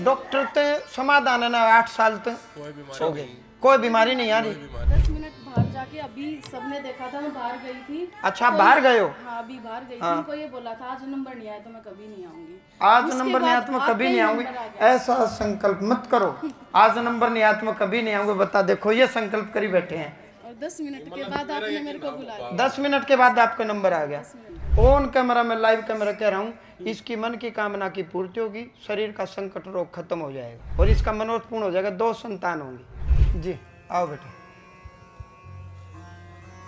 Doctor ते समाधान है ना 8 साल तक हो गए, कोई बीमारी नहीं आ रही। 10 मिनट बाहर जाके अभी सबने देखा था, मैं बाहर गई थी। अच्छा, आप बाहर गए हो? हाँ, अभी बाहर गई थी। उनको ये बोला था आज नंबर नहीं आया तो मैं कभी नहीं आऊंगी। आज नंबर नहीं आया तो मैं कभी नहीं आऊंगी, ऐसा संकल्प मत करो। आज नंबर नहीं आया तो मैं कभी नहीं आऊंगी। बता, देखो ये संकल्प करी बैठे हैं। और 10 मिनट के बाद आपने मेरे को बुलाया। 10 मिनट के बाद आपका नंबर आ गया। ऑन कैमरा में, लाइव कैमरा कह रहा हूँ, इसकी मन की कामना की पूर्ति होगी, शरीर का संकट रोग खत्म हो जाएगा और इसका मनोरथ पूर्ण हो जाएगा। 2 संतान होंगी। जी आओ बेटा,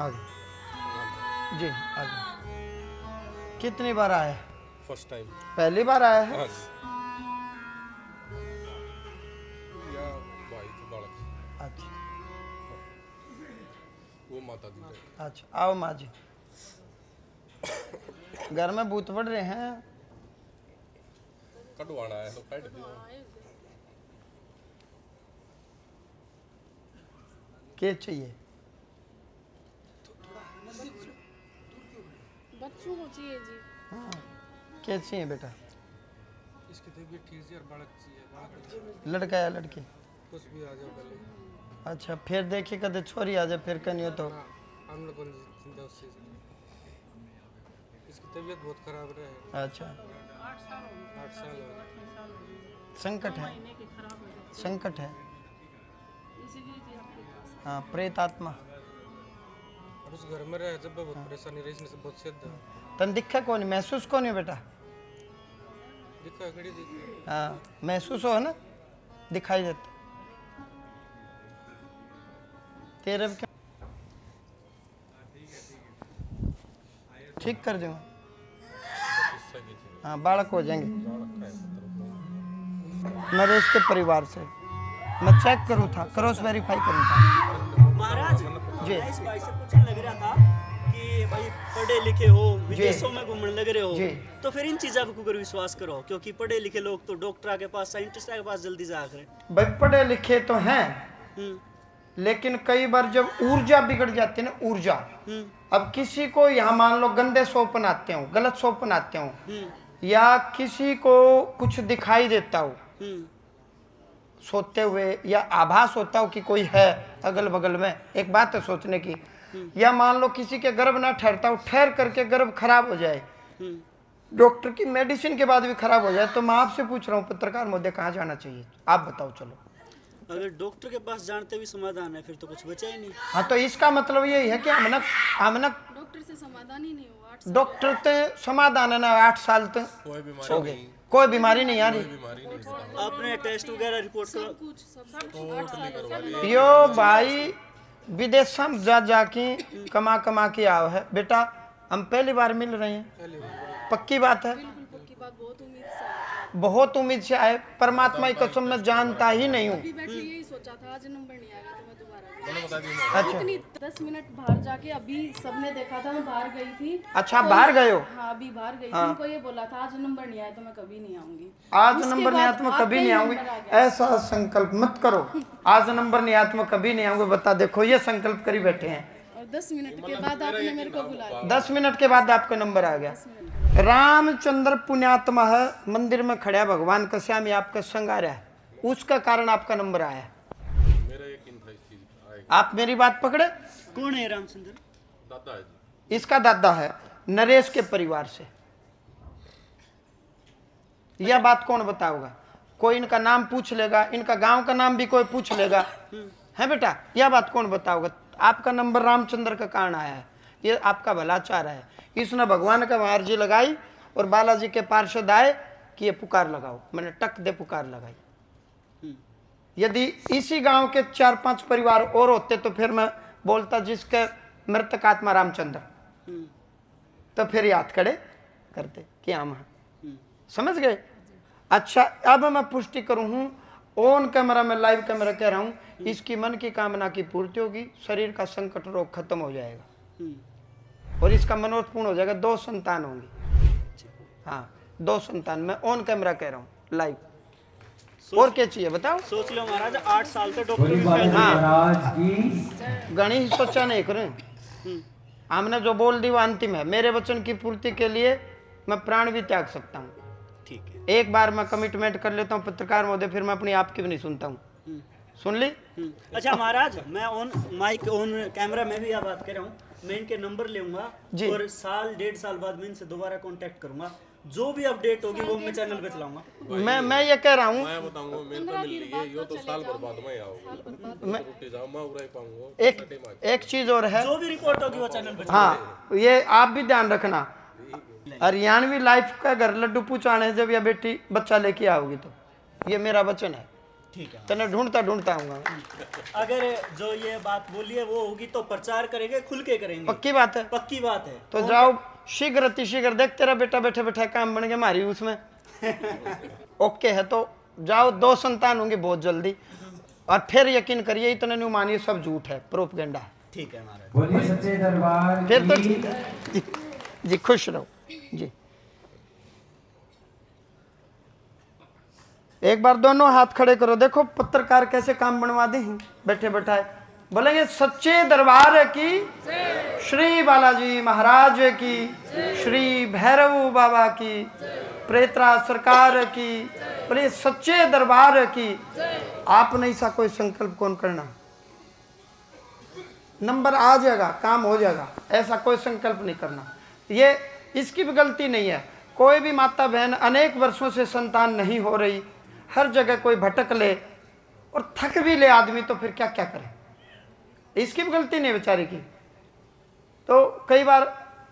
आ जाओ जी, आ जाओ। कितनी बार आया? फर्स्ट टाइम, पहली बार आया है। अच्छा, वो माता दी। अच्छा आओ माँ जी। घर में भूत बढ़ रहे हैं, कटवाना है तो काट दो। क्या चाहिए? बच्चों को चाहिए जी। हाँ, क्या चाहिए बेटा? इसकी तबीयत ठीक है और बालक चाहिए। लड़का या लड़की? कुछ भी आ जाओ पहले। अच्छा, फिर देखिए कदे छोरी आ जाए फिर कहीं तो। हम लोग चिंता उससे, इसकी तबीयत बहुत खराब रहे। अच्छा, 8 साल हो गए। संकट है, संकट है। हाँ, प्रेत आत्मा। और उस घर में रहे जब बहुत परेशानी रही, इसने से बहुत सिद्ध। तन दिखा कौन, महसूस कौन है बेटा? दिखा खड़ी दिखा। हाँ, महसूस हो ना, दिखाई देता। तेरे क्या ठीक कर दूंगा। हाँ, बालक हो जाएंगे। नरेश के परिवार से मैं चेक करूँ था, क्रॉस वेरीफाई करूँ था। महाराज जी, इस भाई से पूछने लग रहा था कि भाई पढ़े लिखे हो, विदेशों में घूमने लग रहे हो, तो फिर इन चीज़ों को अगर विश्वास करो, क्योंकि पढ़े लिखे लोग तो डॉक्टर के पास, साइंटिस्ट के पास जल्दी जा करें। भाई पढ़े लिखे तो हैं, लेकिन कई बार जब ऊर्जा बिगड़ जाती है ना, ऊर्जा, अब किसी को यहाँ मान लो गंदे स्वप्न आते हो, गलत स्वप्न आते हो, या किसी को कुछ दिखाई देता हो सोते हुए, या आभास होता हो कि कोई है अगल बगल में, एक बात है सोचने की, या मान लो किसी के गर्भ ना ठहरता हो, ठहर करके गर्भ खराब हो जाए, डॉक्टर की मेडिसिन के बाद भी खराब हो जाए, तो मैं आपसे पूछ रहा हूँ पत्रकार महोदय, कहाँ जाना चाहिए आप बताओ? चलो, अगर डॉक्टर के पास जानते भी समाधान है फिर तो कुछ बचा ही नहीं। हाँ, तो इसका मतलब यही है कि हम ना डॉक्टर से समाधान ही नहीं हुआ। डॉक्टर ते समाधान है ना 8 साल तक हो गए, कोई बीमारी नहीं आ रही। आपने टेस्ट वगैरह रिपोर्ट यो भाई विदेश में जा जाके कमा कमा के आओ है बेटा, हम पहली बार मिल रहे हैं, पक्की बात है। पक्की बात, बहुत उम्मीद से आया था। बहुत उम्मीद से आए, परमात्मा की कसम मैं जानता ही नहीं हूँ। अभी बैठे यही सोचा था आज नंबर नहीं आएगा तो मैं दोबारा अच्छा, इतनी 10 मिनट बाहर जाके अभी सबने देखा था, मैं बाहर गई थी। अच्छा आप बाहर गए हो? हाँ, अभी बाहर गई थी। उनको ये बोला था आज नंबर नहीं आया तो मैं कभी नहीं आऊंगी। आज नंबर नहीं आया तो मैं कभी नहीं आऊंगी, ऐसा संकल्प मत करो। आज नंबर नहीं आया तो मैं कभी नहीं आऊंगी। बता, देखो ये संकल्प करी बैठे हैं। और 10 मिनट के बाद आपने मेरे को बुलाया। 10 मिनट के बाद आपका नंबर आ गया। रामचंद्र पुण्यात्मा है, मंदिर में खड़ा भगवान का श्यामी आपका संग आ रहा है, उसका कारण आपका नंबर आया। मेरा यकीन था इस चीज आएगा। आप मेरी बात पकड़े? कौन है रामचंद्र? दादा है जी। इसका दादा है, नरेश के परिवार से। यह बात कौन बताओगा? कोई इनका नाम पूछ लेगा, इनका गांव का नाम भी कोई पूछ लेगा, है बेटा? यह बात कौन बताओगा? आपका नंबर रामचंद्र का कारण आया है, ये आपका भला चाह रहा है। इसने भगवान का अर्जी लगाई और बालाजी के पार्षद आए कि ये पुकार लगाओ, मैंने टक दे पुकार लगाई। यदि इसी गांव के 4-5 परिवार और होते तो फिर मैं बोलता जिसके मृतक आत्मा रामचंद्र, तो फिर याद खड़े करते कि हम हैं। समझ गए? अच्छा, अब मैं पुष्टि करूं हूं, ऑन कैमरा में, लाइव कैमरा कह रहा हूं, इसकी मन की कामना की पूर्ति होगी, शरीर का संकट रोग खत्म हो जाएगा और इसका मनोरथ पूर्ण हो जाएगा। 2 संतान होंगी। हाँ, 2 संतान, मैं ऑन कैमरा कह रहा हूँ, लाइव। और क्या चाहिए बताओ? सोच लो महाराज, 8 साल तक डॉक्टर भी फेल। हाँ, गणी ही सोचा नहीं करें, हमने जो बोल दी वो अंतिम है। मेरे वचन की पूर्ति के लिए मैं प्राण भी त्याग सकता हूँ। ठीक है। एक बार मैं कमिटमेंट कर लेता हूँ पत्रकार महोदय, फिर मैं अपनी आपकी भी नहीं सुनता हूँ। सुन ली? अच्छा महाराज, मैं ऑन माइक ऑन कैमरा में भी यह बात कर रहा हूँ, मैं इनके नंबर लूंगा और साल 1.5 साल बाद मैं इनसे दोबारा कांटेक्ट करूंगा, जो भी अपडेट होगी वो मैं चैनल पे चलाऊंगा। मैं ये कह रहा हूँ, मैं बताऊंगा मेरे को मिल रही है यो तो साल बर्बाद में आओगे, मैं रुक जाऊं मैं उड़ाई पाऊंगा। एक चीज और है, जो भी रिपोर्ट होगी वो चैनल पे। हाँ ये आप भी ध्यान रखना, हरियाणवी लाइफ का घर लड्डू पूछाने जब यह बेटी बच्चा लेके आओगी तो ये मेरा वचन है। ठीक है, तने ढूंढता आऊंगा। अगर जो ये बात बोली है वो होगी तो प्रचार करेंगे, खुल के करेंगे। पक्की बात है, पक्की बात है। तो जाओ शीघ्र अतिशीघ्र, देख तेरा बेटा बैठे बैठे काम बन गया मारी उसमें। ओके है तो जाओ, 2 संतान होंगे बहुत जल्दी, और फिर यकीन करिए इतने नहीं मानिए सब झूठ है, प्रोपगेंडा है। ठीक है महाराज, बोलिए सच्चे दरबार फिर तो ठीक है जी, खुश रहो जी। एक बार दोनों हाथ खड़े करो, देखो पत्रकार कैसे काम बनवा दे बैठे बैठाए। बोलेंगे सच्चे दरबार की, श्री बालाजी महाराज की, श्री भैरव बाबा की, प्रेतराज सरकार की, बोले सच्चे दरबार की। आपने ऐसा कोई संकल्प कौन करना, नंबर आ जाएगा, काम हो जाएगा, ऐसा कोई संकल्प नहीं करना। ये इसकी भी गलती नहीं है, कोई भी माता बहन अनेक वर्षों से संतान नहीं हो रही, हर जगह कोई भटक ले और थक भी ले आदमी, तो फिर क्या क्या करे, इसकी भी गलती नहीं बेचारी की। तो कई बार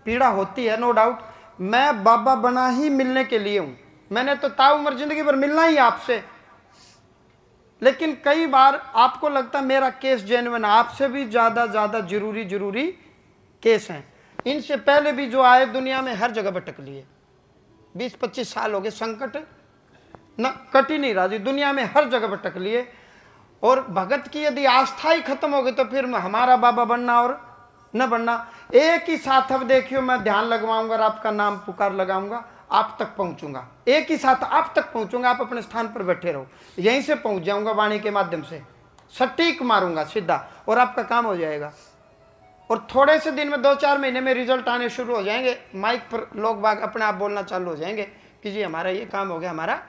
पीड़ा होती है, नो डाउट। मैं बाबा बना ही मिलने के लिए हूं, मैंने तो ताउम्र जिंदगी भर मिलना ही आपसे, लेकिन कई बार आपको लगता मेरा केस जेन्युइन, आपसे भी ज्यादा जरूरी केस हैं। इनसे पहले भी जो आए दुनिया में हर जगह भटक लिए, 20-25 साल हो गए, संकट न कट ही नहीं रहा जी, दुनिया में हर जगह भटक लिए। और भगत की यदि आस्था ही खत्म हो गई तो फिर हमारा बाबा बनना और न बनना एक ही साथ। अब देखियो, मैं ध्यान लगवाऊंगा और आपका नाम पुकार लगाऊंगा, आप तक पहुंचूंगा, एक ही साथ आप तक पहुंचूंगा। आप अपने स्थान पर बैठे रहो, यहीं से पहुंच जाऊंगा, वाणी के माध्यम से सटीक मारूंगा सीधा, और आपका काम हो जाएगा। और थोड़े से दिन में 2-4 महीने में रिजल्ट आने शुरू हो जाएंगे, माइक पर लोग बाग अपने आप बोलना चालू हो जाएंगे कि जी हमारा ये काम हो गया, हमारा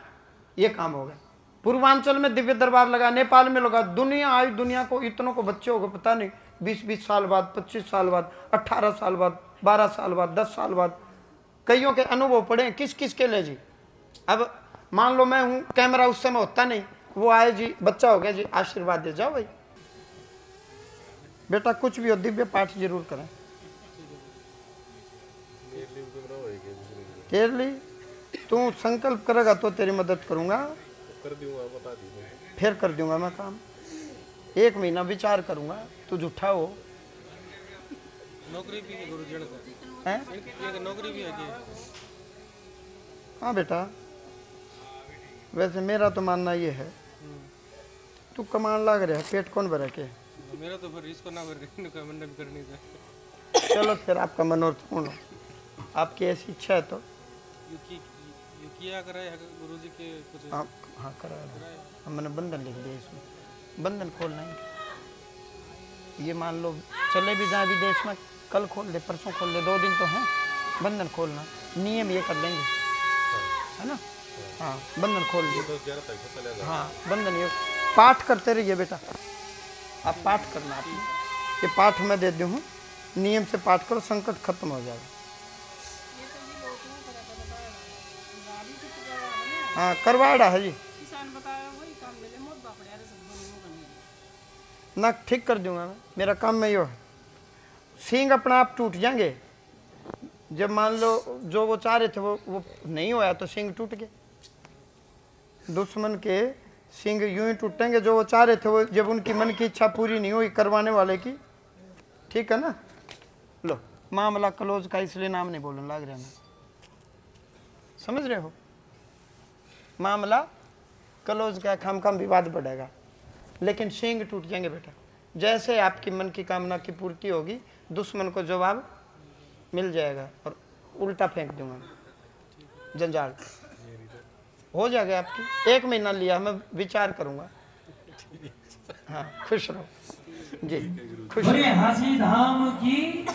ये काम हो गया। पूर्वांचल में दिव्य दरबार लगा, नेपाल में लगा, दुनिया आई, दुनिया को इतनों को बच्चे हो गए पता नहीं, 20-20 साल बाद, 25 साल बाद, 18 साल बाद, 12 साल बाद, 10 साल बाद। कईयों के अनुभव पड़े, किस किस के लिए जी। अब मान लो मैं हूँ, कैमरा उस समय होता नहीं, वो आए जी बच्चा हो गया जी, आशीर्वाद दे जाओ भाई बेटा, कुछ भी हो दिव्य पाठ जरूर करें। केरली तू संकल्प करेगा तो तेरी मदद करूंगा, कर दूंगा, बता दीजिए, फिर कर दूंगा मैं काम। 1 महीना विचार करूंगा, तू झूठा हो। नौकरी भी है गुरुजी हैं? इनकी नौकरी भी है जी। हाँ बेटा, वैसे मेरा तो मानना ये है, तू कमान लाग रहा है, पेट कौन भरा के। मेरा तो फिर इसको ना कर मंडन करनी था। चलो फिर आपका मनोरथ पूर्ण हो, आपकी ऐसी इच्छा है तो किया कराए गुरुजी के कुछ। हाँ कराया, मैंने बंधन लिख दिया, इसमें बंधन खोलना है। ये मान लो चले भी जाए विदेश में, कल खोल दे, परसों खोल दे, 2 दिन तो हैं, बंधन खोलना नियम ये कर लेंगे, है ना। हाँ बंधन खोल दे, हाँ बंधन ये पाठ करते रहिए बेटा, आप पाठ करना, आप ये पाठ मैं दे दूँ, नियम से पाठ करो, संकट खत्म हो जाएगा। हाँ करवाड़ा है जी ना, ठीक कर दूंगा मैं, मेरा काम में यो है। सींग अपना आप टूट जाएंगे, जब मान लो जो वो चाह रहे थे वो नहीं होया तो सींग टूट गए। दुश्मन के सींग यूं ही टूटेंगे, जो वो चाह रहे थे वो, जब उनकी मन की इच्छा पूरी नहीं हुई करवाने वाले की, ठीक है ना। लो मामला क्लोज का, इसलिए नाम नहीं बोलने लग रहा मैं, समझ रहे हो। मामला क्लोज का, खाम विवाद बढ़ेगा, लेकिन सींग टूट जाएंगे बेटा। जैसे आपकी मन की कामना की पूर्ति होगी, दुश्मन को जवाब मिल जाएगा और उल्टा फेंक दूंगा, जंजाल हो जाएगा आपकी। 1 महीना लिया, मैं विचार करूंगा। हाँ खुश रहो जी, खुश रहो। हासी धाम की